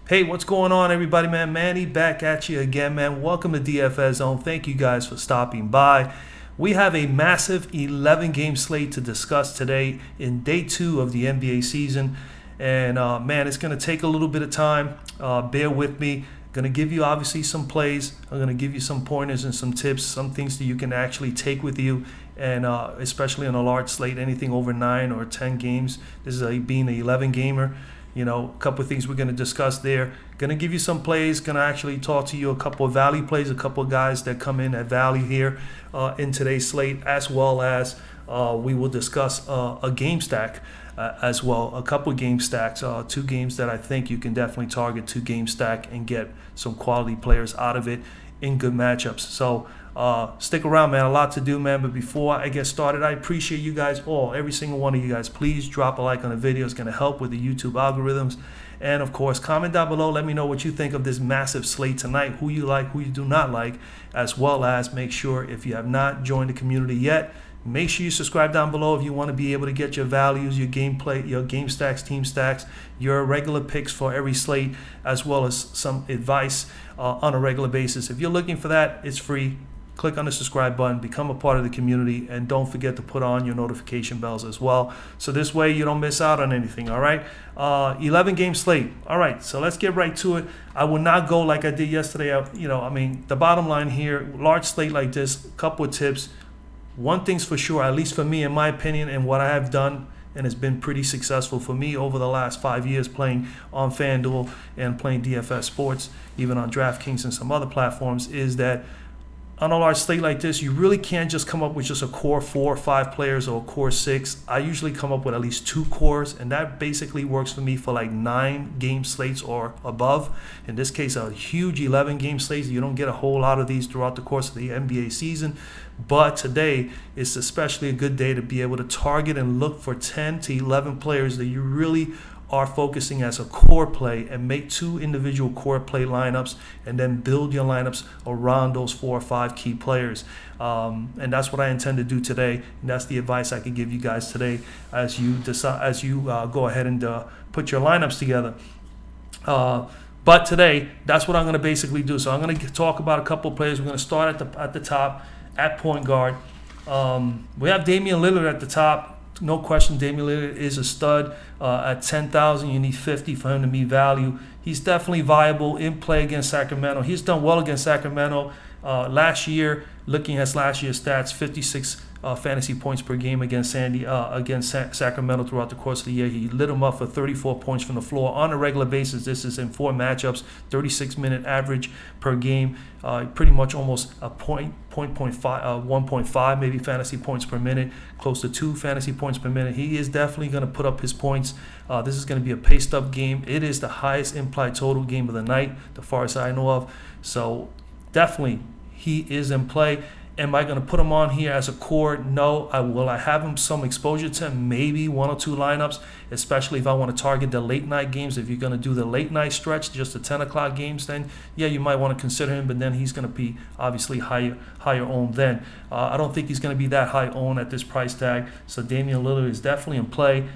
Hey, what's going on, everybody, man? Manny back at you again, man. Welcome to DFS Zone. Thank you guys for stopping by. We have a massive 11-game slate to discuss today in day 2 of the NBA season. And, man, it's going to take a little bit of time. Bear with me. Going to give you, obviously, some plays. I'm going to give you some pointers and some tips, some things that you can actually take with you. And especially on a large slate, anything over 9 or 10 games. This is being an 11-gamer. You know, a couple of things we're going to discuss there. Going to give you some plays. Going to actually talk to you a couple of value plays, a couple of guys that come in at value here in today's slate, as well as we will discuss a game stack as well. A couple of game stacks, 2 games that I think you can definitely target, 2 game stack and get some quality players out of it in good matchups. So stick around, man. A lot to do, man. But before I get started, I appreciate you guys all, every single one of you guys. Please drop a like on the video. It's going to help with the YouTube algorithms. And of course, comment down below. Let me know what you think of this massive slate tonight, who you like, who you do not like, as well as make sure if you have not joined the community yet, make sure you subscribe down below if you want to be able to get your values, your gameplay, your game stacks, team stacks, your regular picks for every slate, as well as some advice on a regular basis. If you're looking for that, it's free. Click on the subscribe button, become a part of the community, and don't forget to put on your notification bells as well. So this way you don't miss out on anything, all right? 11-game slate. All right, so let's get right to it. I will not go like I did yesterday. The bottom line here, large slate like this, a couple of tips. One thing's for sure, at least for me, in my opinion, and what I have done, and it's been pretty successful for me over the last 5 years playing on Fanduel and playing DFS sports, even on DraftKings and some other platforms, is that on a large slate like this, you really can't just come up with just a core 4 or 5 players or a core 6. I usually come up with at least 2 cores, and that basically works for me for like 9 game slates or above. In this case, a huge 11-game slate. You don't get a whole lot of these throughout the course of the NBA season. But today is especially a good day to be able to target and look for 10 to 11 players that you really are focusing as a core play, and make 2 individual core play lineups and then build your lineups around those 4 or 5 key players. And that's what I intend to do today. And that's the advice I can give you guys today as you decide, as you go ahead and put your lineups together. But today, that's what I'm going to basically do. So I'm going to talk about a couple of players. We're going to start at the top at point guard. We have Damian Lillard at the top. No question, Damian Lillard is a stud. At 10,000, you need 50 for him to meet value. He's definitely viable in play against Sacramento. He's done well against Sacramento. Last year, looking at last year's stats, 56 fantasy points per game against Sacramento throughout the course of the year. He lit them up for 34 points from the floor on a regular basis. This is in 4 matchups, 36-minute average per game, pretty much almost a 1.5 maybe fantasy points per minute, close to 2 fantasy points per minute. He is definitely going to put up his points. This is going to be a paced-up game. It is the highest implied total game of the night, the far as I know of. So definitely he is in play. Am I going to put him on here as a core? No. Will I have him some exposure to him? Maybe 1 or 2 lineups, especially if I want to target the late night games. If you're going to do the late night stretch, just the 10 o'clock games, then yeah, you might want to consider him, but then he's going to be obviously higher owned then. I don't think he's going to be that high owned at this price tag. So Damian Lillard is definitely in play.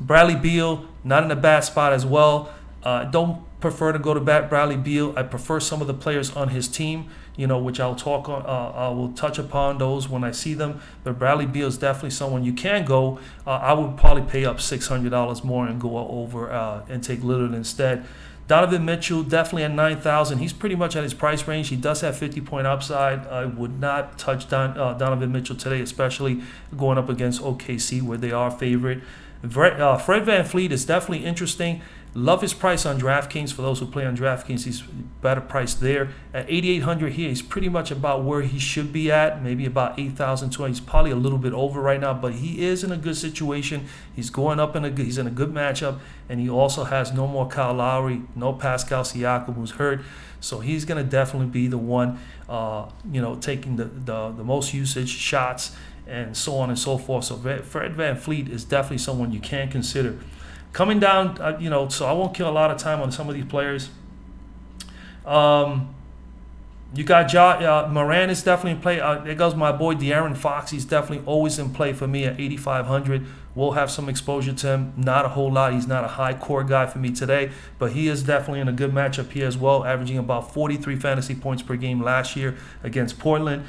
Bradley Beal, not in a bad spot as well. Don't prefer to go to Bradley Beal. I prefer some of the players on his team, which I'll talk on. I will touch upon those when I see them. But Bradley Beal is definitely someone you can go. I would probably pay up $600 more and go over and take Lillard instead. Donovan Mitchell, definitely at 9,000. He's pretty much at his price range. He does have 50-point upside. I would not touch Donovan Mitchell today, especially going up against OKC where they are favorite. Fred VanVleet is definitely interesting. Love his price on DraftKings. For those who play on DraftKings, he's better priced there. At 8,800 here, he's pretty much about where he should be at, maybe about 8,200. He's probably a little bit over right now, but he is in a good situation. He's going up he's in a good matchup, and he also has no more Kyle Lowry, no Pascal Siakam, who's hurt. So he's going to definitely be the one, taking the most usage, shots, and so on and so forth. So Fred VanVleet is definitely someone you can consider. Coming down, so I won't kill a lot of time on some of these players. You got Moran is definitely in play. There goes my boy De'Aaron Fox. He's definitely always in play for me at 8,500. We'll have some exposure to him. Not a whole lot. He's not a high core guy for me today, but he is definitely in a good matchup here as well, averaging about 43 fantasy points per game last year against Portland.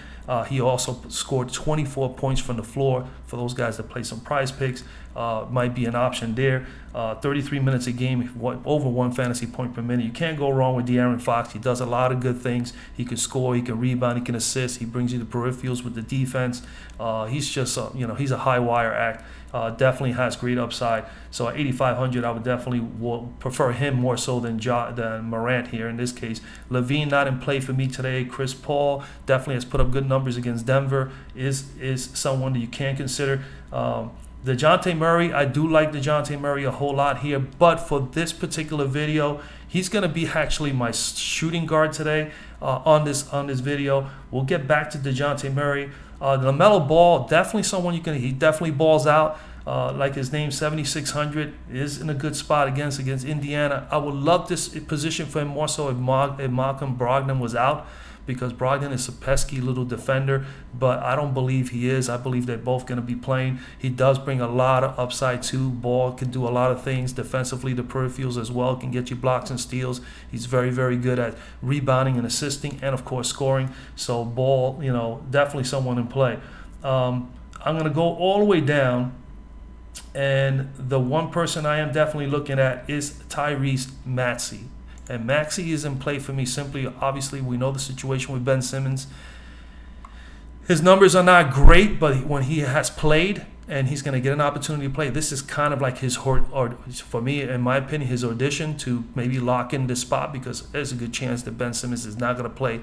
He also scored 24 points from the floor for those guys that play some prize picks. Might be an option there. 33 minutes a game, over 1 fantasy point per minute. You can't go wrong with De'Aaron Fox. He does a lot of good things. He can score, he can rebound, he can assist. He brings you the peripherals with the defense. He's just, he's a high wire act. Definitely has great upside. So at 8,500, I would definitely prefer him more so than Morant here in this case. Levine not in play for me today. Chris Paul definitely has put up good numbers against Denver. Is someone that you can consider. DeJounte Murray, I do like DeJounte Murray a whole lot here, but for this particular video, he's going to be actually my shooting guard today on this video. We'll get back to DeJounte Murray. LaMelo Ball, definitely someone he definitely balls out. Like his name, 7,600, is in a good spot against Indiana. I would love this position for him more so if Malcolm Brogdon was out, because Brogdon is a pesky little defender, but I don't believe he is. I believe they're both going to be playing. He does bring a lot of upside too. Ball can do a lot of things defensively. The peripherals as well can get you blocks and steals. He's very, very good at rebounding and assisting, and of course scoring. So Ball, definitely someone in play. I'm going to go all the way down, and the one person I am definitely looking at is Tyrese Maxey. And Maxey is in play for me simply. Obviously, we know the situation with Ben Simmons. His numbers are not great, but when he has played and he's going to get an opportunity to play, this is kind of like for me, in my opinion, his audition to maybe lock in this spot, because there's a good chance that Ben Simmons is not going to play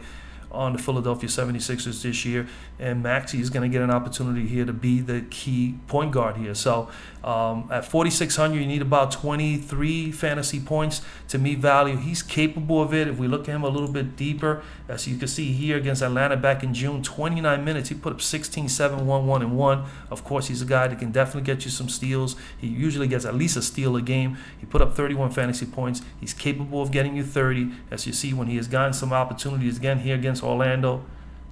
on the Philadelphia 76ers this year, and Maxey is going to get an opportunity here to be the key point guard here. So at 4,600, you need about 23 fantasy points to meet value. He's capable of it. If we look at him a little bit deeper, as you can see here against Atlanta back in June, 29 minutes, he put up 16, 7, 1, 1, and 1. Of course, he's a guy that can definitely get you some steals. He usually gets at least a steal a game. He put up 31 fantasy points. He's capable of getting you 30, as you see when he has gotten some opportunities again here against Orlando.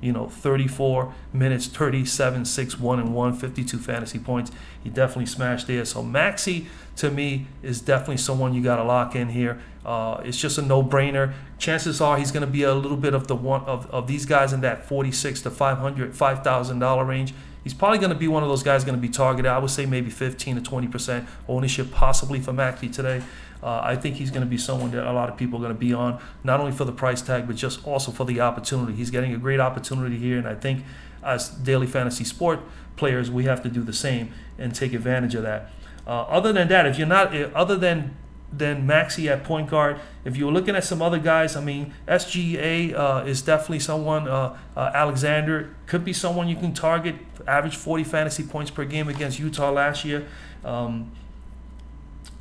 34 minutes, 37, 6, 1, and 1, 52 fantasy points. He definitely smashed there. So Maxey, to me, is definitely someone you got to lock in here. It's just a no-brainer. Chances are he's going to be a little bit of the one of these guys in that $4,600 to $5,000 range. He's probably going to be one of those guys going to be targeted. I would say maybe 15 to 20% ownership possibly for Maxey today. I think he's going to be someone that a lot of people are going to be on, not only for the price tag, but just also for the opportunity. He's getting a great opportunity here, and I think as daily fantasy sport players, we have to do the same and take advantage of that. Other than that, if you're not, other than Maxey at point guard, if you're looking at some other guys, I mean, SGA is definitely someone. Alexander could be someone you can target. Average 40 fantasy points per game against Utah last year.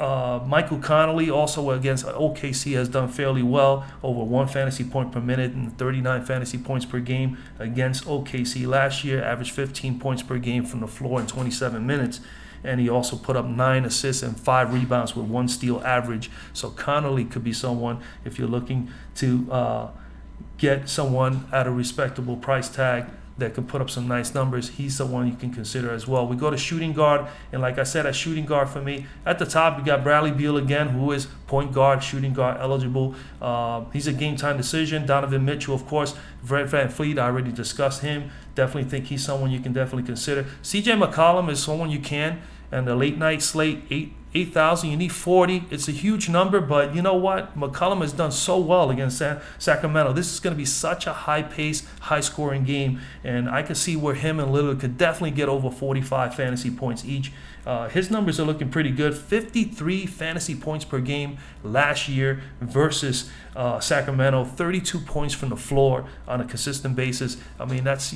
Michael Connolly also against OKC has done fairly well, over 1 fantasy point per minute and 39 fantasy points per game against OKC last year. Averaged 15 points per game from the floor in 27 minutes. And he also put up 9 assists and 5 rebounds with 1 steal average. So Connolly could be someone, if you're looking to get someone at a respectable price tag that could put up some nice numbers, he's someone you can consider as well. We go to shooting guard, and like I said, at shooting guard for me, at the top we got Bradley Beal again, who is point guard, shooting guard eligible. He's a game time decision. Donovan Mitchell, of course. Fred VanVleet, I already discussed him. Definitely think he's someone you can definitely consider. CJ McCollum is someone you can, and the late night slate, 8,000, you need 40. It's a huge number, but you know what? McCollum has done so well against Sacramento. This is going to be such a high-paced, high-scoring game, and I can see where him and Lillard could definitely get over 45 fantasy points each. His numbers are looking pretty good. 53 fantasy points per game last year versus Sacramento. 32 points from the floor on a consistent basis. I mean, that's,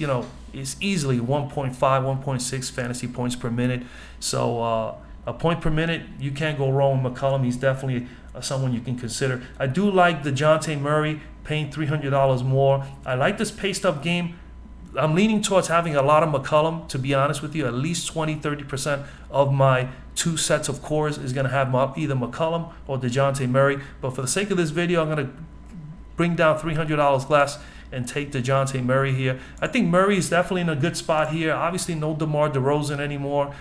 it's easily 1.5, 1.6 fantasy points per minute. So, a point per minute, you can't go wrong with McCollum. He's definitely someone you can consider. I do like DeJounte Murray, paying $300 more. I like this paced-up game. I'm leaning towards having a lot of McCollum, to be honest with you. At least 20, 30% of my 2 sets of cores is going to have either McCollum or DeJounte Murray. But for the sake of this video, I'm going to bring down $300 less and take DeJounte Murray here. I think Murray is definitely in a good spot here. Obviously, no DeMar DeRozan anymore.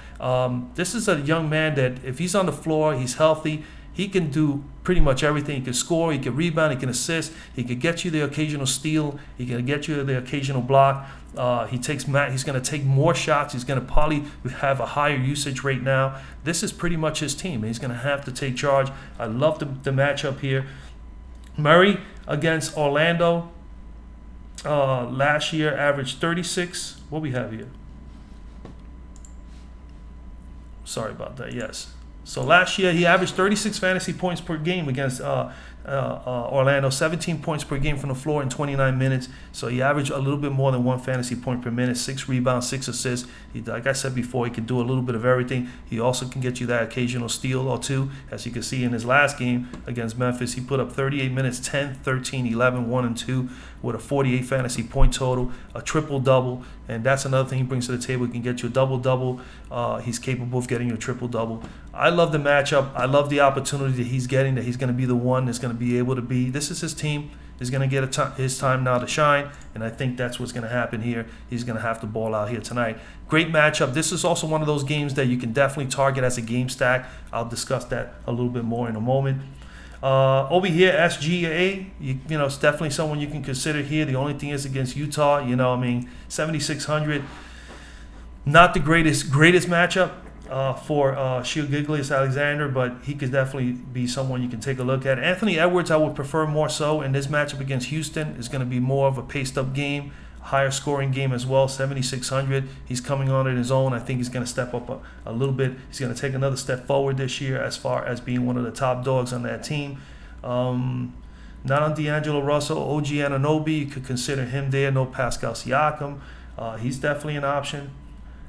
This is a young man that if he's on the floor, he's healthy. He can do pretty much everything. He can score, he can rebound, he can assist, he can get you the occasional steal, he can get you the occasional block. He's going to take more shots. He's going to probably have a higher usage rate now. This is pretty much his team. He's going to have to take charge. I love the matchup here. Murray against Orlando last year averaged 36. What we have here? Sorry about that. Yes. So last year he averaged 36 fantasy points per game against Orlando, 17 points per game from the floor in 29 minutes. So he averaged a little bit more than 1 fantasy point per minute, 6 rebounds, 6 assists. Like I said before, he can do a little bit of everything. He also can get you that occasional steal or two. As you can see in his last game against Memphis, he put up 38 minutes, 10, 13, 11, 1, and 2 with a 48 fantasy point total, a triple-double. And that's another thing he brings to the table. He can get you a double-double. He's capable of getting you a triple-double. I love the matchup. I love the opportunity that he's getting, that he's going to be the one that's going to be able to be. This is his team. He's going to get his time now to shine, and I think that's what's going to happen here. He's going to have to ball out here tonight. Great matchup. This is also one of those games that you can definitely target as a game stack. I'll discuss that a little bit more in a moment. Over here, SGA, you know, it's definitely someone you can consider here. The only thing is against Utah, 7,600. Not the greatest matchup for Shea Gilgeous-Alexander, but he could definitely be someone you can take a look at. Anthony Edwards, I would prefer more so in this matchup against Houston. Is going to be more of a paced-up game, higher scoring game as well, 7,600. He's coming on his own. I think he's going to step up a little bit. He's going to take another step forward this year as far as being one of the top dogs on that team. Not on D'Angelo Russell. OG Anunoby, you could consider him there. No Pascal Siakam. He's definitely an option.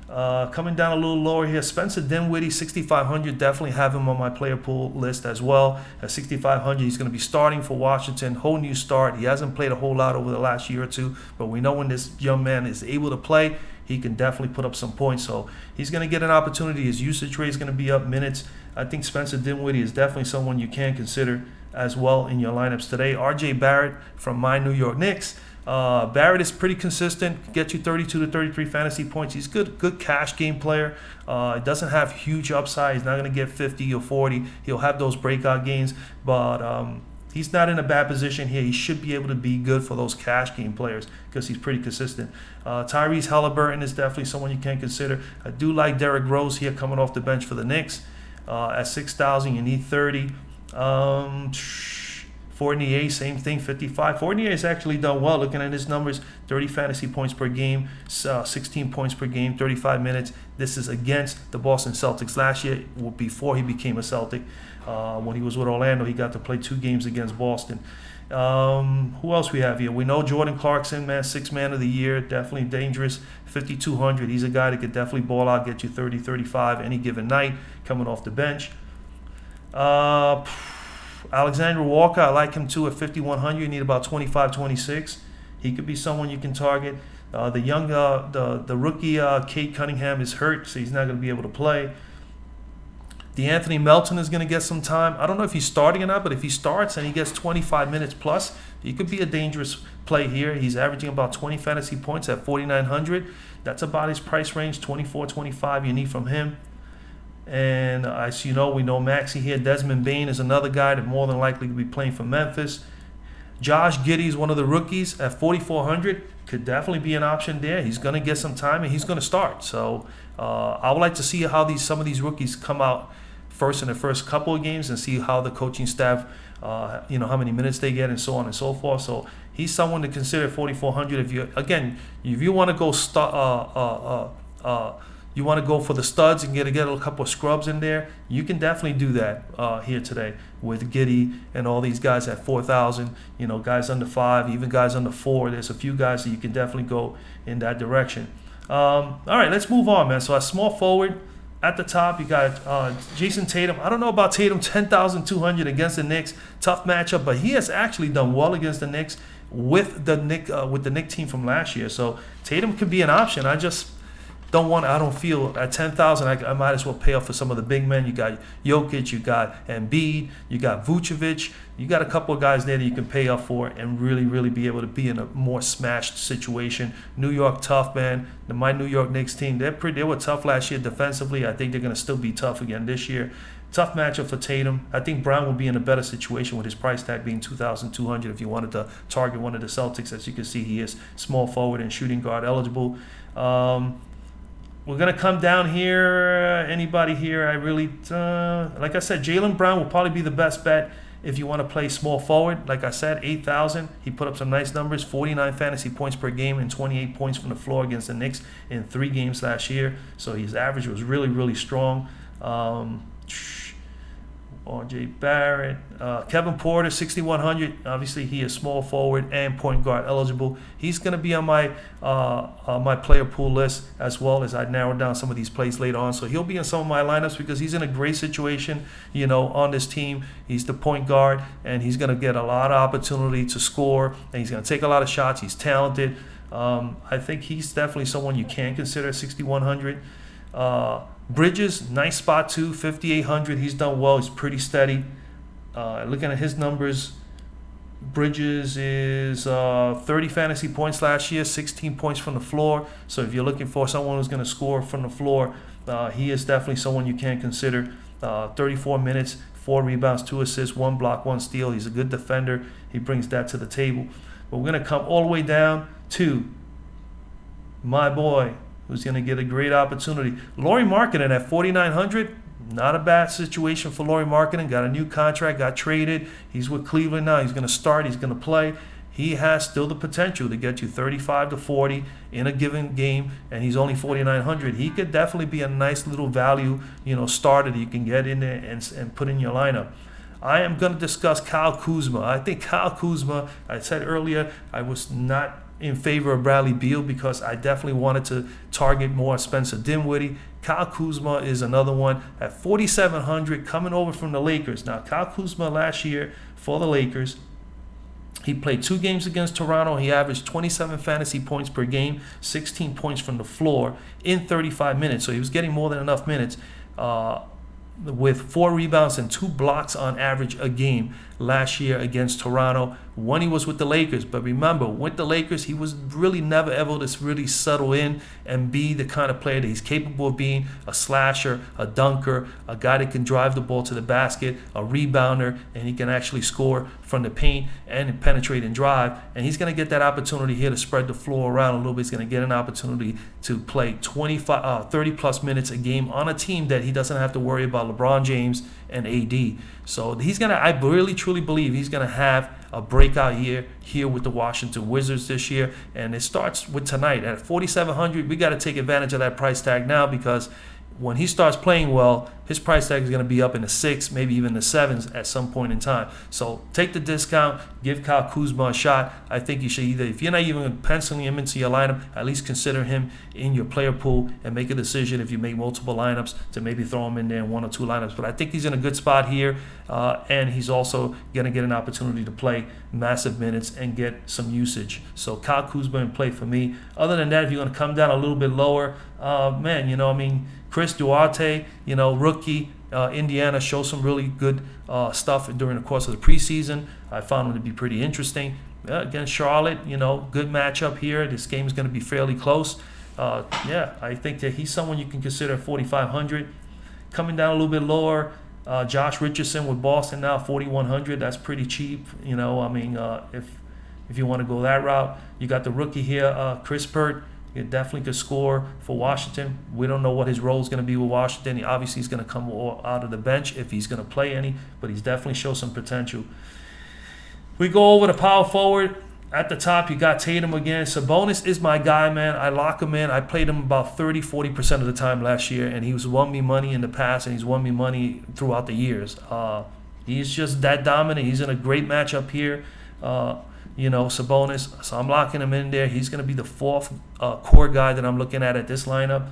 Coming down a little lower here, Spencer Dinwiddie, 6,500. Definitely have him on my player pool list as well. At 6,500, he's going to be starting for Washington. Whole new start. He hasn't played a whole lot over the last year or two, but we know when this young man is able to play, he can definitely put up some points. So he's going to get an opportunity. His usage rate is going to be up minutes. I think Spencer Dinwiddie is definitely someone you can consider as well in your lineups today. RJ Barrett from my New York Knicks. Barrett is pretty consistent, get you 32 to 33 fantasy points. He's good cash game player. Doesn't have huge upside. He's not going to get 50 or 40. He'll have those breakout gains, but he's not in a bad position here. He should be able to be good for those cash game players because he's pretty consistent. Tyrese Halliburton is definitely someone you can consider. I do like Derrick Rose here coming off the bench for the Knicks. At 6,000, you need 30. Fournier, same thing, 55. Fournier has actually done well looking at his numbers. 30 fantasy points per game, 16 points per game, 35 minutes. This is against the Boston Celtics last year, before he became a Celtic. When he was with Orlando, he got to play 2 games against Boston. Who else we have here? We know Jordan Clarkson, man, 6th man of the year, definitely dangerous. 5,200. He's a guy that could definitely ball out, get you 30, 35 any given night coming off the bench. Alexander Walker, I like him too at 5,100. You need about 25, 26. He could be someone you can target. The rookie Kate Cunningham is hurt, so he's not going to be able to play. DeAnthony Melton is going to get some time. I don't know if he's starting or not, but if he starts and he gets 25 minutes plus, he could be a dangerous play here. He's averaging about 20 fantasy points at 4,900. That's about his price range, 24, 25 you need from him. And as you know, we know Maxey here. Desmond Bane is another guy that more than likely could be playing for Memphis. Josh Giddey is one of the rookies at 4,400. Could definitely be an option there. He's going to get some time and he's going to start. So I would like to see how some of these rookies come out first in the first couple of games and see how the coaching staff, how many minutes they get and so on and so forth. So he's someone to consider 4,400. If you want to go you want to go for the studs and get a couple of scrubs in there, you can definitely do that here today with Giddey and all these guys at 4,000, guys under 5, even guys under 4. There's a few guys that you can definitely go in that direction. All right, let's move on, man. So a small forward at the top, you got Jason Tatum. I don't know about Tatum, 10,200 against the Knicks. Tough matchup, but he has actually done well against the Knicks with the Knicks team from last year. So Tatum could be an option. I don't feel at 10,000 I might as well pay up for some of the big men. You got Jokic, you got Embiid, you got Vucevic, you got a couple of guys there that you can pay up for and really be able to be in a more smashed situation. New York tough, man. My New York Knicks team, they were tough last year defensively. I think they're going to still be tough again this year. Tough matchup for Tatum. I think Brown will be in a better situation with his price tag being $2,200 if you wanted to target one of the Celtics. As you can see, he is small forward and shooting guard eligible. We're going to come down here. Anybody here? Like I said, Jaylen Brown will probably be the best bet if you want to play small forward. Like I said, 8,000. He put up some nice numbers, 49 fantasy points per game and 28 points from the floor against the Knicks in 3 games last year. So his average was really strong. R.J. Barrett, Kevin Porter, 6,100. Obviously, he is small forward and point guard eligible. He's going to be on my player pool list as well as I narrow down some of these plays later on. So he'll be in some of my lineups because he's in a great situation, on this team. He's the point guard, and he's going to get a lot of opportunity to score, and he's going to take a lot of shots. He's talented. I think he's definitely someone you can consider 6,100. Bridges, nice spot too, 5,800. He's done well. He's pretty steady. Looking at his numbers, Bridges is 30 fantasy points last year, 16 points from the floor. So if you're looking for someone who's going to score from the floor, he is definitely someone you can consider. 34 minutes, 4 rebounds, 2 assists, 1 block, 1 steal. He's a good defender. He brings that to the table. But we're going to come all the way down to my boy, who's going to get a great opportunity. Lauri Markkanen at 4,900. Not a bad situation for Lauri Markkanen. Got a new contract, got traded. He's with Cleveland now. He's going to start. He's going to play. He has still the potential to get you 35 to 40 in a given game, and he's only 4,900. He could definitely be a nice little value, starter that you can get in there and put in your lineup. I am going to discuss Kyle Kuzma. I think Kyle Kuzma, I said earlier, I was not in favor of Bradley Beal because I definitely wanted to target more Spencer Dinwiddie. Kyle Kuzma is another one at 4,700 coming over from the Lakers. Now, Kyle Kuzma last year for the Lakers, he played 2 games against Toronto. He averaged 27 fantasy points per game, 16 points from the floor in 35 minutes. So he was getting more than enough minutes with 4 rebounds and 2 blocks on average a game last year against Toronto when he was with the Lakers. But remember, with the Lakers, he was really never able to really settle in and be the kind of player that he's capable of being, a slasher, a dunker, a guy that can drive the ball to the basket, a rebounder, and he can actually score from the paint and penetrate and drive. And he's going to get that opportunity here to spread the floor around a little bit. He's going to get an opportunity to play 30-plus minutes a game on a team that he doesn't have to worry about LeBron James and AD. So I really truly believe he's going to have a breakout year here with the Washington Wizards this year. And it starts with tonight. At 4,700, we got to take advantage of that price tag now because when he starts playing well, his price tag is going to be up in the 6, maybe even the 7s at some point in time. So take the discount, give Kyle Kuzma a shot. I think you should either, if you're not even penciling him into your lineup, at least consider him in your player pool and make a decision if you make multiple lineups to maybe throw him in there in 1 or 2 lineups. But I think he's in a good spot here, and he's also going to get an opportunity to play massive minutes and get some usage. So Kyle Kuzma in play for me. Other than that, if you're going to come down a little bit lower, Chris Duarte, rookie, Indiana, showed some really good stuff during the course of the preseason. I found him to be pretty interesting. Against Charlotte, good matchup here. This game is going to be fairly close. I think that he's someone you can consider 4,500. Coming down a little bit lower, Josh Richardson with Boston now, 4,100. That's pretty cheap. If you want to go that route. You got the rookie here, Chris Pert. He definitely could score for Washington. We don't know what his role is going to be with Washington. He obviously is going to come out of the bench if he's going to play any, but he's definitely shows some potential. We go over the power forward. At the top, you got Tatum again. Sabonis is my guy, man. I lock him in. I played him about 30-40% of the time last year, and he's won me money in the past, and he's won me money throughout the years. He's just that dominant. He's in a great matchup here. Sabonis. So I'm locking him in there. He's going to be the 4th core guy that I'm looking at this lineup.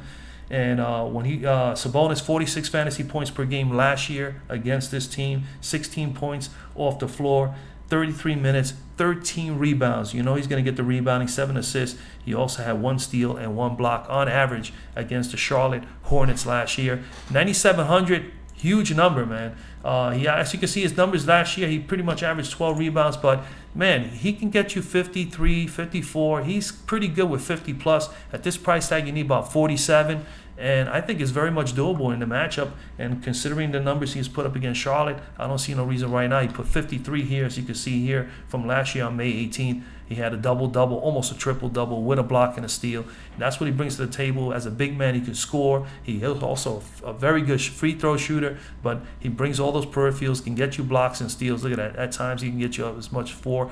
And Sabonis, 46 fantasy points per game last year against this team, 16 points off the floor. 33 minutes, 13 rebounds. You know he's going to get the rebounding, 7 assists. He also had 1 steal and 1 block on average against the Charlotte Hornets last year. 9,700, huge number, man. As you can see, his numbers last year, he pretty much averaged 12 rebounds, but man, he can get you 53, 54. He's pretty good with 50 plus. At this price tag, you need about 47. And I think it's very much doable in the matchup. And considering the numbers he's put up against Charlotte, I don't see no reason right now. He put 53 here, as you can see here from last year on May 18th. He had a double-double, almost a triple-double with a block and a steal. And that's what he brings to the table. As a big man, he can score. He is also a very good free throw shooter, but he brings all those peripherals, can get you blocks and steals. Look at that. At times, he can get you up as much as 4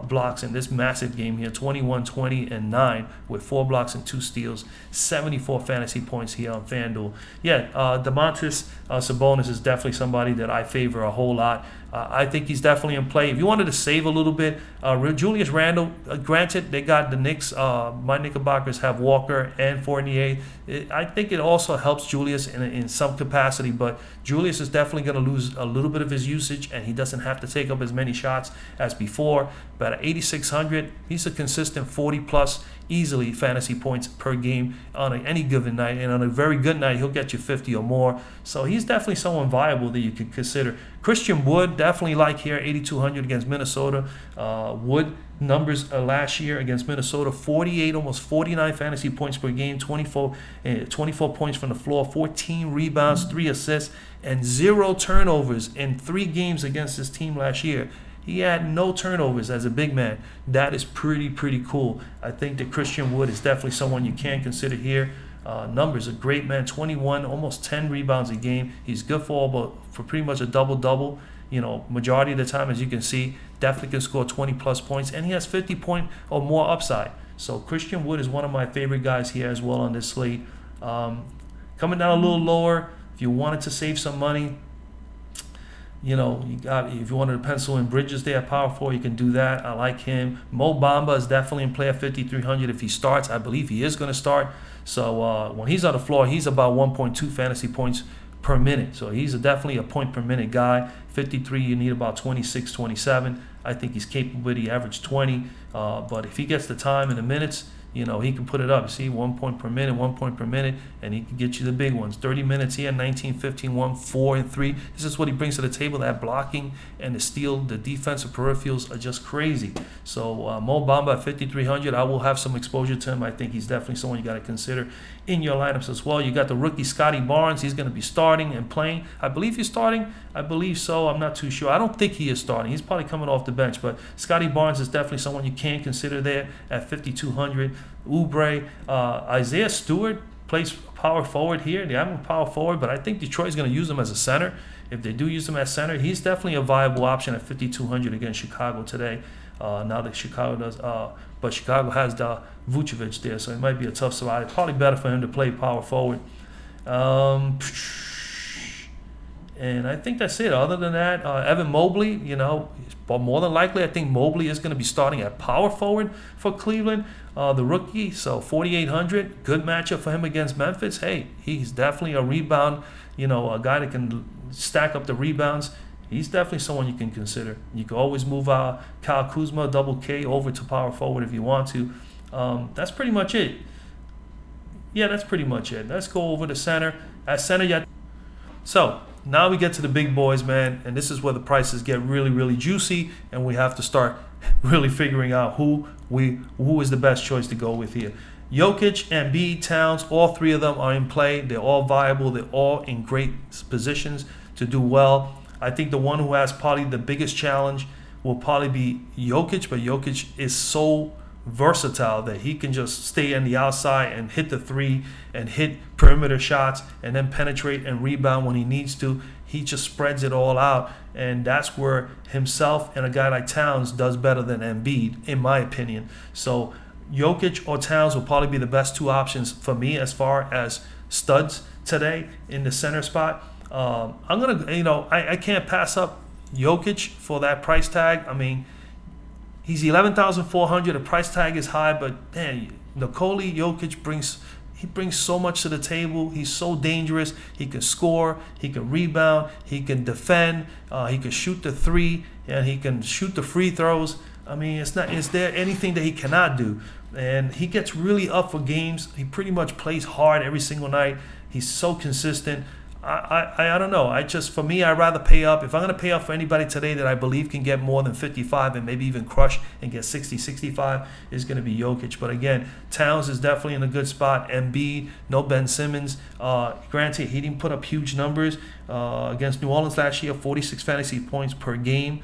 blocks in this massive game here. 21, 20, and 9 with 4 blocks and 2 steals. 74 fantasy points here on Fanduel. Yeah, Domantas Sabonis is definitely somebody that I favor a whole lot. I think he's definitely in play. If you wanted to save a little bit, Julius Randle, granted, they got the Knicks. My Knickerbockers have Walker and Fournier. I think it also helps Julius in some capacity, but Julius is definitely going to lose a little bit of his usage, and he doesn't have to take up as many shots as before. But at 8,600, he's a consistent 40-plus easily fantasy points per game on any given night, and on a very good night he'll get you 50 or more. So he's definitely someone viable that you could consider. Christian Wood, definitely like here, 8,200 against Minnesota. Wood numbers last year against Minnesota, 48, almost 49 fantasy points per game, 24 points from the floor, 14 rebounds, 3 assists, and 0 turnovers in 3 games against this team last year. He had no turnovers as a big man. That is pretty cool. I think that Christian Wood is definitely someone you can consider here. Numbers, a great man, 21, almost 10 rebounds a game. He's good for pretty much a double-double. You know, majority of the time, as you can see, definitely can score 20-plus points, and he has 50-point or more upside. So Christian Wood is one of my favorite guys here as well on this slate. Coming down a little lower, if you wanted to save some money, you know, if you wanted to pencil in Bridges there at power forward, you can do that. I like him. Mo Bamba is definitely in play at 5,300 if he starts. I believe he is going to start. So when he's on the floor, he's about 1.2 fantasy points per minute. So he's definitely a point per minute guy. 53, you need about 26, 27. I think he's capable. He averaged 20. But if he gets the time and the minutes, you know, he can put it up. You see, 1 point per minute, 1 point per minute, and he can get you the big ones. 30 minutes here, 19, 15, 1, 4, and 3. This is what he brings to the table. That blocking and the steal, the defensive peripherals are just crazy. So Mo Bamba at 5,300, I will have some exposure to him. I think he's definitely someone you got to consider in your lineups as well. You got the rookie Scotty Barnes. He's going to be starting and playing. I believe he's starting. I believe so. I'm not too sure. I don't think he is starting. He's probably coming off the bench. But Scotty Barnes is definitely someone you can consider there at 5,200. Oubre, Isaiah Stewart plays power forward here. They have him power forward, but I think Detroit's going to use him as a center. If they do use him as center, he's definitely a viable option at 5,200 against Chicago today. Now that Chicago does, but Chicago has the Vucevic there, so it might be a tough spot. It's probably better for him to play power forward. And I think that's it. Other than that, Evan Mobley, you know, more than likely, I think Mobley is going to be starting at power forward for Cleveland, the rookie. So 4,800, good matchup for him against Memphis. Hey, he's definitely a rebound, you know, a guy that can stack up the rebounds. He's definitely someone you can consider. You can always move Kyle Kuzma, double K, over to power forward if you want to. That's pretty much it. Yeah, that's pretty much it. Let's go over to center. At center, yeah. So now we get to the big boys, man, and this is where the prices get really juicy, and we have to start really figuring out who is the best choice to go with here. Jokic, Embiid, Towns, all 3 of them are in play. They're all viable. They're all in great positions to do well. I think the one who has probably the biggest challenge will probably be Jokic, but Jokic is so versatile that he can just stay on the outside and hit the 3 and hit perimeter shots and then penetrate and rebound when he needs to. He just spreads it all out, and that's where himself and a guy like Towns does better than Embiid, in my opinion. So Jokic or Towns will probably be the best 2 options for me as far as studs today in the center spot. I'm gonna, you know, I can't pass up Jokic for that price tag. I mean, he's 11,400. The price tag is high, but man, Nikola Jokic brings he brings so much to the table. He's so dangerous. He can score, he can rebound, he can defend, he can shoot the three, and he can shoot the free throws. I mean, is there anything that he cannot do? And he gets really up for games. He pretty much plays hard every single night. He's so consistent. I don't know. For me, I'd rather pay up. If I'm going to pay up for anybody today that I believe can get more than 55 and maybe even crush and get 60, 65, is going to be Jokic. But again, Towns is definitely in a good spot. Embiid, no Ben Simmons. Granted, he didn't put up huge numbers against New Orleans last year, 46 fantasy points per game.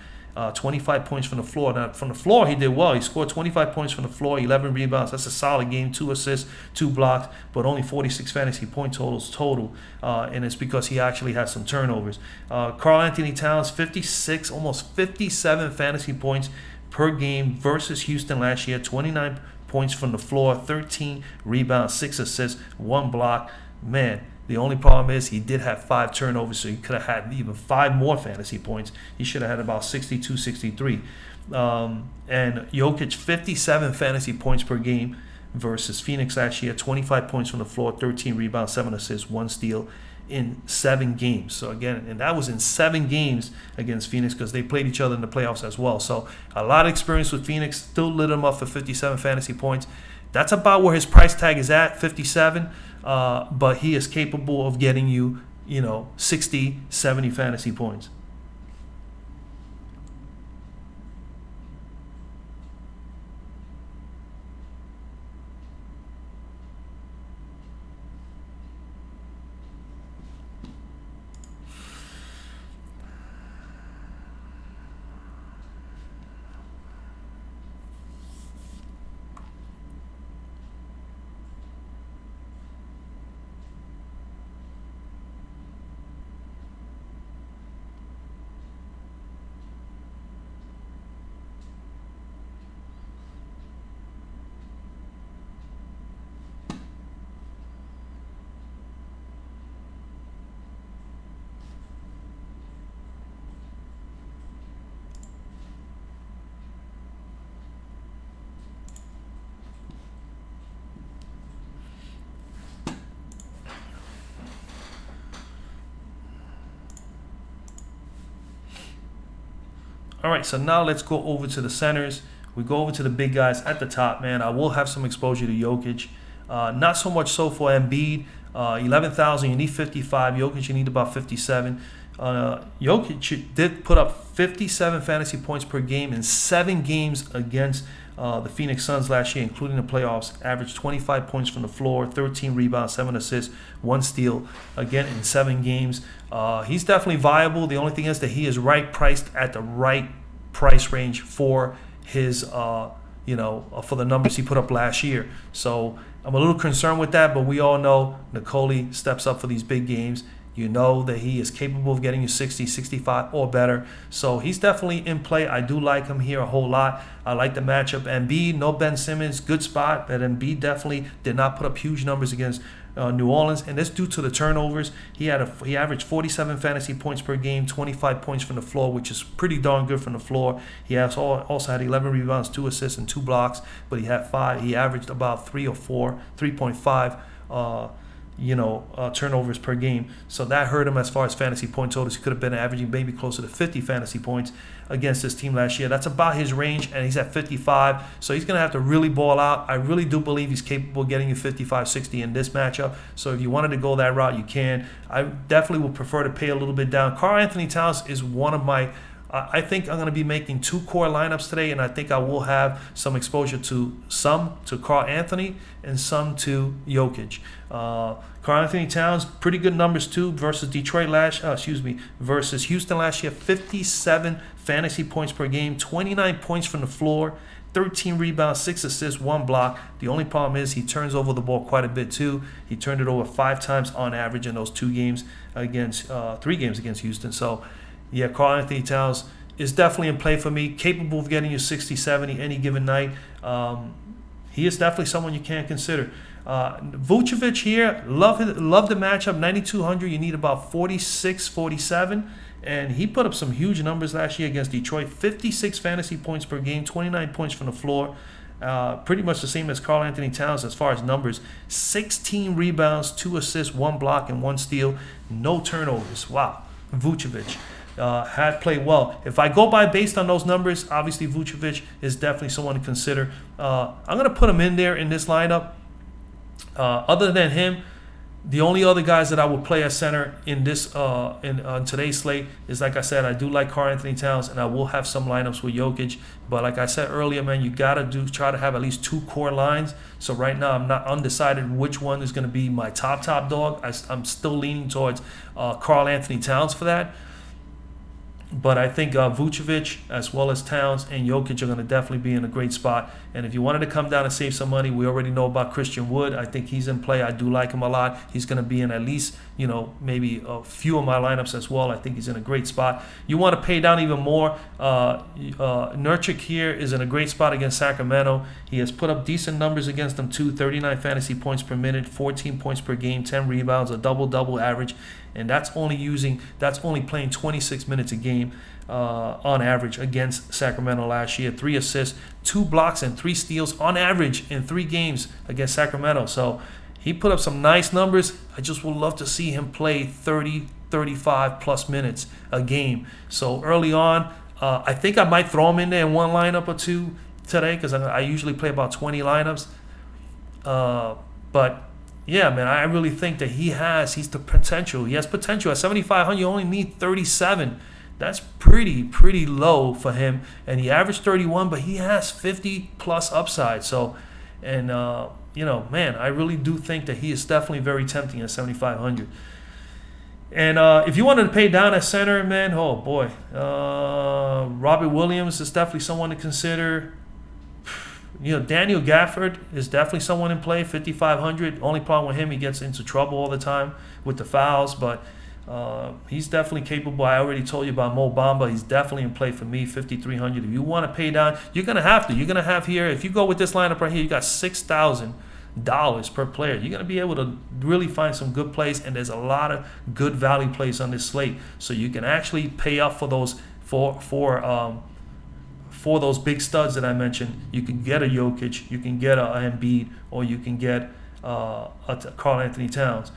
25 points from the floor. Now, from the floor, he did well. He scored 25 points from the floor, 11 rebounds. That's a solid game, 2 assists, 2 blocks, but only 46 fantasy point totals total. And it's because he actually has some turnovers. Karl Anthony Towns, 56, almost 57 fantasy points per game versus Houston last year, 29 points from the floor, 13 rebounds, 6 assists, 1 block. Man, the only problem is he did have 5 turnovers, so he could have had even 5 more fantasy points. He should have had about 62, 63. And Jokic, 57 fantasy points per game versus Phoenix last year, 25 points from the floor, 13 rebounds, 7 assists, 1 steal in 7 games. So again, and that was in 7 games against Phoenix because they played each other in the playoffs as well. So a lot of experience with Phoenix, still lit him up for 57 fantasy points. That's about where his price tag is at, 57. But he is capable of getting you, 60, 70 fantasy points. All right, so now let's go over to the centers. We go over to the big guys at the top, man. I will have some exposure to Jokic. Not so much so for Embiid. 11,000, you need 55. Jokic, you need about 57. Jokic did put up 57 fantasy points per game in 7 games against the Phoenix Suns last year, including the playoffs. Averaged 25 points from the floor, 13 rebounds, 7 assists, 1 steal, again in 7 games. He's definitely viable. The only thing is that he is priced at the right price range for his, for the numbers he put up last year. So I'm a little concerned with that, but we all know Connolly steps up for these big games. You know that he is capable of getting you 60, 65 or better. So he's definitely in play. I do like him here a whole lot. I like the matchup. Embiid, no Ben Simmons, good spot. But Embiid definitely did not put up huge numbers against New Orleans. And that's due to the turnovers. He averaged 47 fantasy points per game, 25 points from the floor, which is pretty darn good from the floor. He also had 11 rebounds, 2 assists, and 2 blocks. But he had 5. He averaged about 3.5 turnovers per game. So that hurt him as far as fantasy point totals. He could have been averaging maybe closer to 50 fantasy points against this team last year. That's about his range, and he's at 55. So he's going to have to really ball out. I really do believe he's capable of getting you 55, 60 in this matchup. So if you wanted to go that route, you can. I definitely would prefer to pay a little bit down. Karl Anthony Towns is one of my I think I'm going to be making 2 core lineups today, and I think I will have some exposure to Karl Anthony and some to Jokic. Karl Anthony Towns, pretty good numbers too versus versus Houston last year. 57 fantasy points per game, 29 points from the floor, 13 rebounds, 6 assists, 1 block. The only problem is he turns over the ball quite a bit too. He turned it over 5 times on average in those 3 games against Houston. So yeah, Karl Anthony Towns is definitely in play for me, capable of getting you 60, 70 any given night. He is definitely someone you can consider. Vucevic here, love the matchup, 9,200. You need about 46, 47. And he put up some huge numbers last year against Detroit. 56 fantasy points per game, 29 points from the floor. Pretty much the same as Karl Anthony Towns as far as numbers. 16 rebounds, 2 assists, 1 block, and 1 steal. No turnovers. Wow. Vucevic had played well. If I go by based on those numbers, obviously Vucevic is definitely someone to consider. I'm going to put him in there in this lineup. Other than him, the only other guys that I would play at center in this on today's slate is, like I said, I do like Karl Anthony Towns, and I will have some lineups with Jokic. But like I said earlier, man, you gotta try to have at least 2 core lines. So right now, I'm not undecided which one is going to be my top dog. I'm still leaning towards Karl Anthony Towns for that. But I think Vucevic, as well as Towns and Jokic, are going to definitely be in a great spot. And if you wanted to come down and save some money, we already know about Christian Wood. I think he's in play. I do like him a lot. He's going to be in at least, maybe a few of my lineups as well. I think he's in a great spot. You want to pay down even more. Nurkic here is in a great spot against Sacramento. He has put up decent numbers against them too. 39 fantasy points per minute, 14 points per game, 10 rebounds, a double-double average. And that's only playing 26 minutes a game on average against Sacramento last year. 3 assists, 2 blocks, and 3 steals on average in 3 games against Sacramento. So he put up some nice numbers. I just would love to see him play 30, 35 plus minutes a game. So early on, I think I might throw him in there in one lineup or two today, because I usually play about 20 lineups. But yeah, man, I really think that he's the potential. He has potential. At 7,500, you only need 37. That's pretty low for him. And he averaged 31, but he has 50 plus upside. So, and man, I really do think that he is definitely very tempting at 7,500. And if you wanted to pay down at center, man, oh boy, Robert Williams is definitely someone to consider. Daniel Gafford is definitely someone in play, 5,500. Only problem with him, he gets into trouble all the time with the fouls, but he's definitely capable. I already told you about Mo Bamba. He's definitely in play for me, 5,300. If you want to pay down, you're going to have to. You're going to have here, if you go with this lineup right here, you got $6,000 per player. You're going to be able to really find some good plays, and there's a lot of good value plays on this slate. So you can actually pay up for those for those big studs that I mentioned. You can get a Jokic, you can get a Embiid, or you can get a Karl Anthony Towns.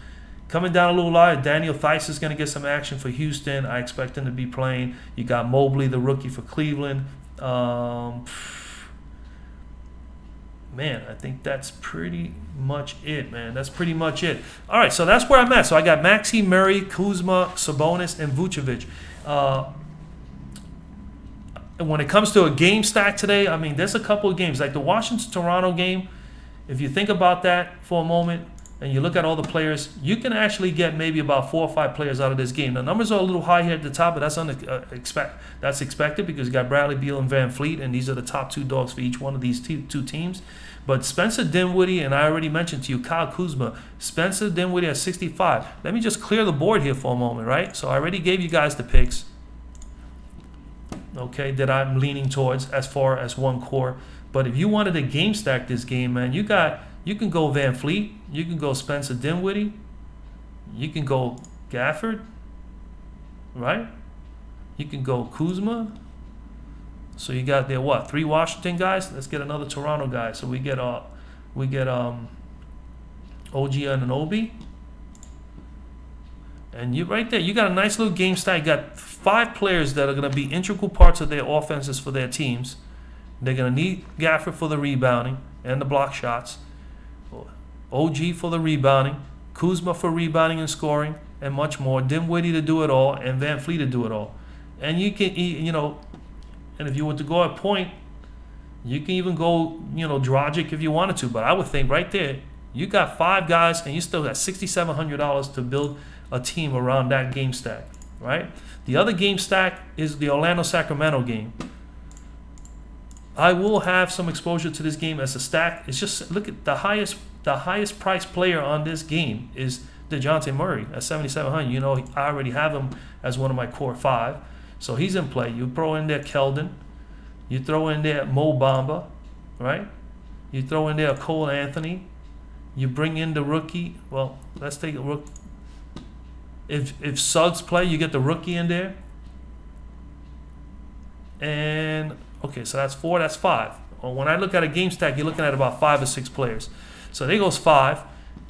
Coming down a little lighter, Daniel Theis is going to get some action for Houston. I expect him to be playing. You got Mobley, the rookie for Cleveland. Man, I think that's pretty much it, man. That's pretty much it. All right, so that's where I'm at. So I got Maxey, Murray, Kuzma, Sabonis, and Vucevic. And when it comes to a game stack today, I mean, there's a couple of games. Like the Washington-Toronto game, if you think about that for a moment and you look at all the players, you can actually get maybe about 4 or 5 players out of this game. The numbers are a little high here at the top, but that's expected because you got Bradley Beal and Van Fleet, and these are the top 2 dogs for each one of these two teams. But Spencer Dinwiddie, and I already mentioned to you, Kyle Kuzma. Spencer Dinwiddie at 65. Let me just clear the board here for a moment, right? So I already gave you guys the picks, okay, that I'm leaning towards as far as one core. But if you wanted to game stack this game, man, you can go Van Fleet, you can go Spencer Dinwiddie, you can go Gafford, right? You can go Kuzma. So you got there 3 Washington guys. Let's get another Toronto guy. So we get OG Anunoby. And you right there, you got a nice little game stack. You got 5 players that are going to be integral parts of their offenses for their teams. They're going to need Gafford for the rebounding and the block shots, OG for the rebounding, Kuzma for rebounding and scoring, and much more. Dinwiddie to do it all, and Van Fleet to do it all. And you can, and if you were to go at point, you can even go, Dragic if you wanted to. But I would think right there, you got 5 guys, and you still got $6,700 to build a team around that game stack, right? The other game stack is the Orlando-Sacramento game. I will have some exposure to this game as a stack. It's just, look at the highest priced player on this game is DeJounte Murray at 7,700. I already have him as one of my core 5. So he's in play. You throw in there Keldon. You throw in there Mo Bamba, right? You throw in there Cole Anthony. You bring in the rookie. Well, let's take a rookie. If Suggs play, you get the rookie in there. And okay, so that's 4. That's 5. Or when I look at a game stack, you're looking at about 5 or 6 players. So there goes 5.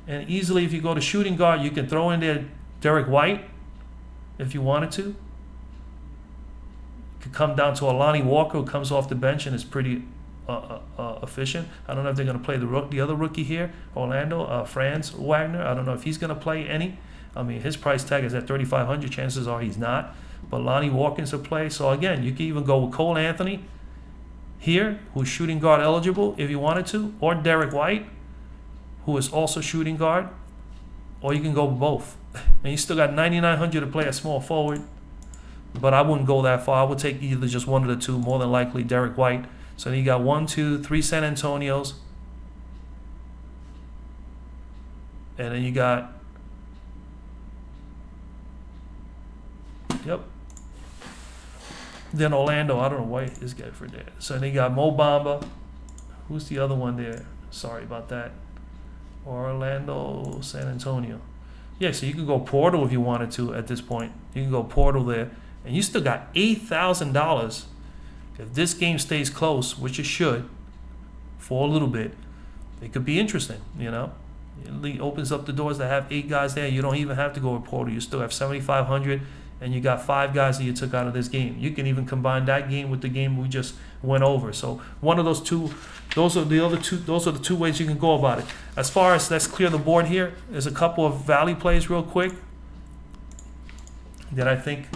And easily, if you go to shooting guard, you can throw in there Derek White if you wanted to. You could come down to Alani Walker, who comes off the bench and is pretty efficient. I don't know if they're going to play the other rookie here, Orlando, Franz Wagner. I don't know if he's going to play any. I mean, his price tag is at $3,500. Chances are he's not. But Lonnie Walkins will play. So again, you can even go with Cole Anthony here, who's shooting guard eligible if you wanted to, or Derek White, who is also shooting guard, or you can go with both. And you still got $9,900 to play at small forward, but I wouldn't go that far. I would take either just one of the two, more than likely Derek White. So then you got 1, 2, 3 San Antonios, and then you got, then Orlando. I don't know why this guy for there. So then you got Mo Bamba. Who's the other one there? Sorry about that. Orlando, San Antonio. Yeah, so you can go portal if you wanted to at this point. You can go portal there. And you still got $8,000 if this game stays close, which it should, for a little bit. It could be interesting, you know. It opens up the doors to have 8 guys there. You don't even have to go with portal. You still have $7,500, and you got 5 guys that you took out of this game. You can even combine that game with the game we just went over. So one of those two, those are the two ways you can go about it. As far as, let's clear the board here, there's a couple of value plays real quick that I think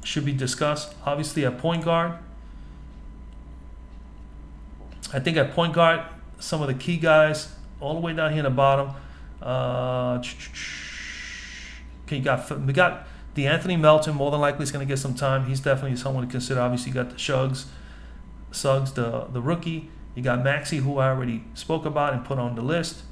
should be discussed. Obviously at point guard, I think at point guard, some of the key guys all the way down here in the bottom. Okay, we got DeAnthony Melton. More than likely, is going to get some time. He's definitely someone to consider. Obviously, you got the Suggs, the rookie. You got Maxey, who I already spoke about and put on the list.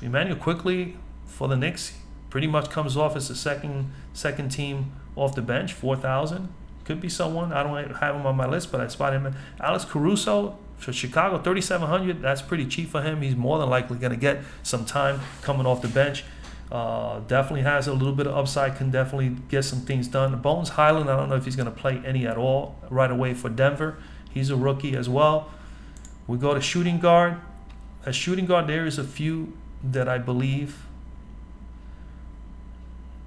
Emmanuel Quickly for the Knicks pretty much comes off as the second team off the bench, 4,000. Could be someone. I don't have him on my list, but I spot him. Alex Caruso for Chicago, 3,700. That's pretty cheap for him. He's more than likely going to get some time coming off the bench. Definitely has a little bit of upside. Can definitely get some things done. Bones Highland, I don't know if he's going to play any at all right away for Denver. He's a rookie as well. We go to shooting guard. At shooting guard, there is a few that I believe.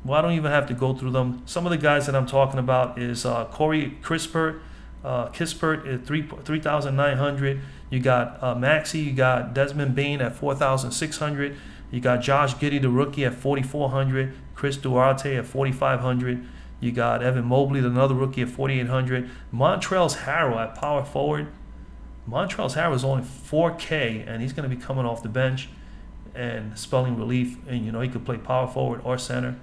Well, I don't even have to go through them. Some of the guys that I'm talking about is Corey Kispert at 3,900. You got Maxey. You got Desmond Bain at 4,600. You got Josh Giddey, the rookie, at 4,400. Chris Duarte at 4,500. You got Evan Mobley, another rookie, at 4,800. Montrezl Harrell at power forward. Montrezl Harrell is only 4K, and he's going to be coming off the bench and spelling relief. And, you know, he could play power forward or center.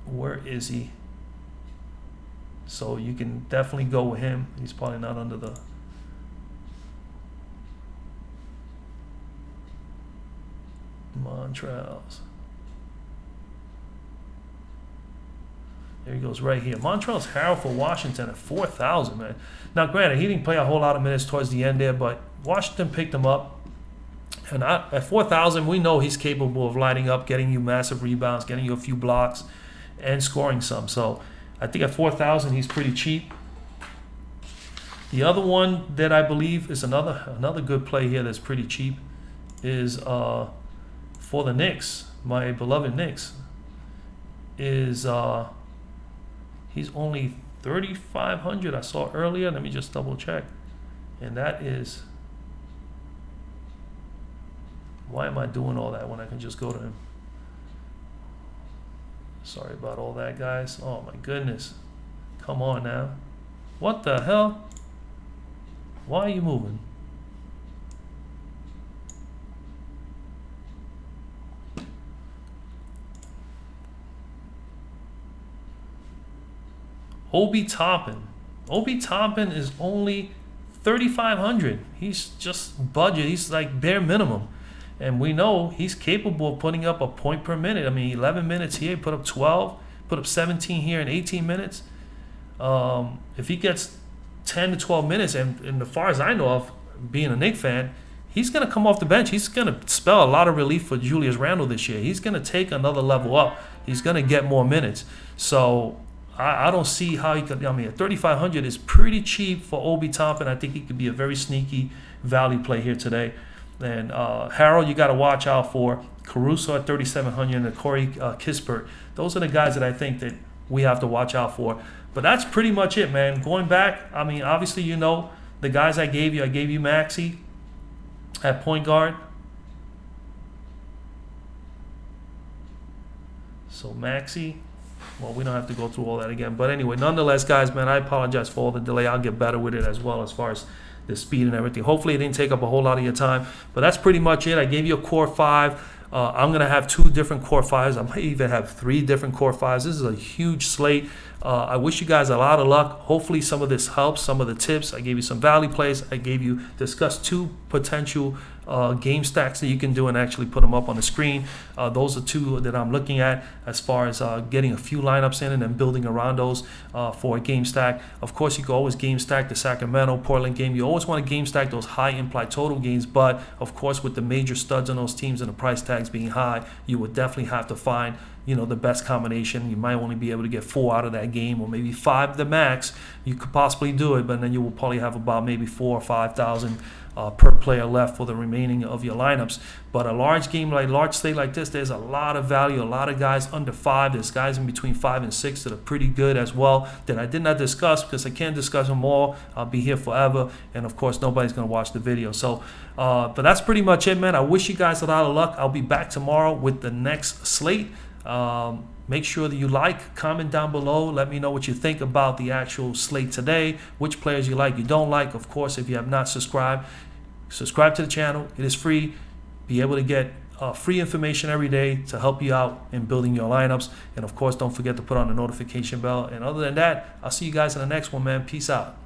Where is he? So you can definitely go with him. He's probably not under the... Montrezl. There he goes right here. Montrezl Harrell for Washington at 4,000, man. Now, granted, he didn't play a whole lot of minutes towards the end there, but Washington picked him up. And at 4,000, we know he's capable of lighting up, getting you massive rebounds, getting you a few blocks, and scoring some. So I think at 4,000, he's pretty cheap. The other one that I believe is another good play here that's pretty cheap is for the Knicks, my beloved Knicks, is he's only 3,500. I saw earlier. Let me just double check. And that is, why am I doing all that when I can just go to him? Sorry about all that, guys. Oh my goodness. Come on now. What the hell? Why are you moving? Obi Toppin. Obi Toppin is only 3,500. He's just budget. He's like bare minimum. And we know he's capable of putting up a point per minute. I mean, 11 minutes here, put up 12, put up 17 here in 18 minutes. If he gets 10 to 12 minutes, and as far as I know of, being a Knicks fan, he's going to come off the bench. He's going to spell a lot of relief for Julius Randle this year. He's going to take another level up. He's going to get more minutes. So I don't see how he could. I mean, 3,500 is pretty cheap for Obi Toppin. I think he could be a very sneaky value play here today. And Harold, you got to watch out for. Caruso at 3,700 and Corey Kispert. Those are the guys that I think that we have to watch out for. But that's pretty much it, man. Going back, I mean, obviously, you know, the guys I gave you Maxey at point guard. So Maxey, well, we don't have to go through all that again. But anyway, nonetheless, guys, man, I apologize for all the delay. I'll get better with it as well as far as the speed and everything. Hopefully it didn't take up a whole lot of your time. But that's pretty much it. I gave you a core 5. I'm going to have 2 different core 5s. I might even have 3 different core 5s. This is a huge slate. I wish you guys a lot of luck. Hopefully some of this helps, some of the tips. I gave you some value plays. I gave you, discussed 2 potential game stacks that you can do and actually put them up on the screen. Those are 2 that I'm looking at as far as getting a few lineups in and then building around those for a game stack. Of course, you can always game stack the Sacramento, Portland game. You always want to game stack those high implied total games, but of course with the major studs on those teams and the price tags being high, you would definitely have to find, you know, the best combination. You might only be able to get 4 out of that game, or maybe 5 the max. You could possibly do it, but then you will probably have about maybe 4,000 or 5,000 per player left for the remaining of your lineups. But a large game, like large slate like this, there's a lot of value, a lot of guys under 5. There's guys in between 5 and 6 that are pretty good as well that I did not discuss because I can't discuss them all. I'll be here forever, and of course nobody's going to watch the video. So but that's pretty much it, man. I wish you guys a lot of luck. I'll be back tomorrow with the next slate. Make sure that you comment down below. Let me know what you think about the actual slate today, which players you like, you don't like. Of course, if you have not subscribed, subscribe to the channel. It is free. Be able to get free information every day to help you out in building your lineups. And of course, don't forget to put on the notification bell. And other than that, I'll see you guys in the next one, man. Peace out.